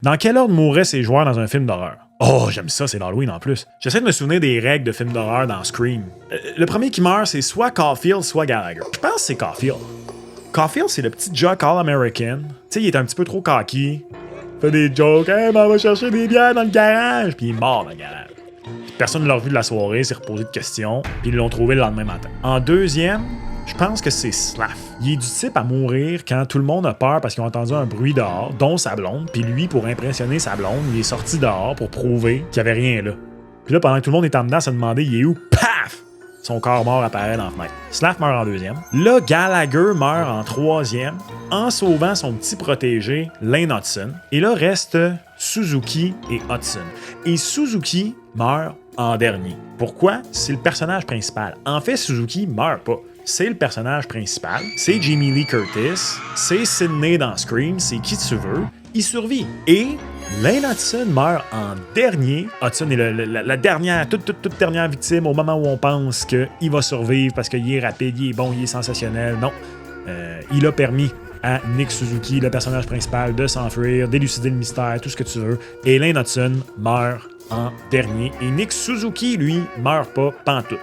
Dans quel ordre mourraient ces joueurs dans un film d'horreur? Oh, j'aime ça, c'est l'Halloween en plus. J'essaie de me souvenir des règles de films d'horreur dans Scream. Le premier qui meurt, c'est soit Caulfield, soit Gallagher. Je pense que c'est Caulfield. Caulfield, c'est le petit jock all-American. Tu sais, il est un petit peu trop cocky. Il fait des jokes. Hey, on va chercher des bières dans le garage. Puis il est mort dans le garage. Personne ne l'a revu de la soirée, s'est reposé de questions. Puis ils l'ont trouvé le lendemain matin. En deuxième, je pense que c'est Slav. Il est du type à mourir quand tout le monde a peur parce qu'ils ont entendu un bruit dehors, dont sa blonde. Puis lui, pour impressionner sa blonde, il est sorti dehors pour prouver qu'il n'y avait rien là. Puis là, pendant que tout le monde est en dedans à se demander il est où, paf! Son corps mort apparaît dans la fenêtre. Slav meurt en deuxième. Là, Gallagher meurt en troisième en sauvant son petit protégé, Lane Hudson. Et là, reste Suzuki et Hudson. Et Suzuki meurt en dernier. Pourquoi? C'est le personnage principal. En fait, Suzuki meurt pas. C'est le personnage principal. C'est Jamie Lee Curtis. C'est Sidney dans Scream. C'est qui tu veux. Il survit. Et Lane Hudson meurt en dernier. Hudson est la dernière, toute dernière victime au moment où on pense qu'il va survivre parce qu'il est rapide, il est bon, il est sensationnel. Non. Il a permis à Nick Suzuki, le personnage principal, de s'enfuir, d'élucider le mystère, tout ce que tu veux. Et Lane Hudson meurt en dernier. Et Nick Suzuki, lui, meurt pas pantoute.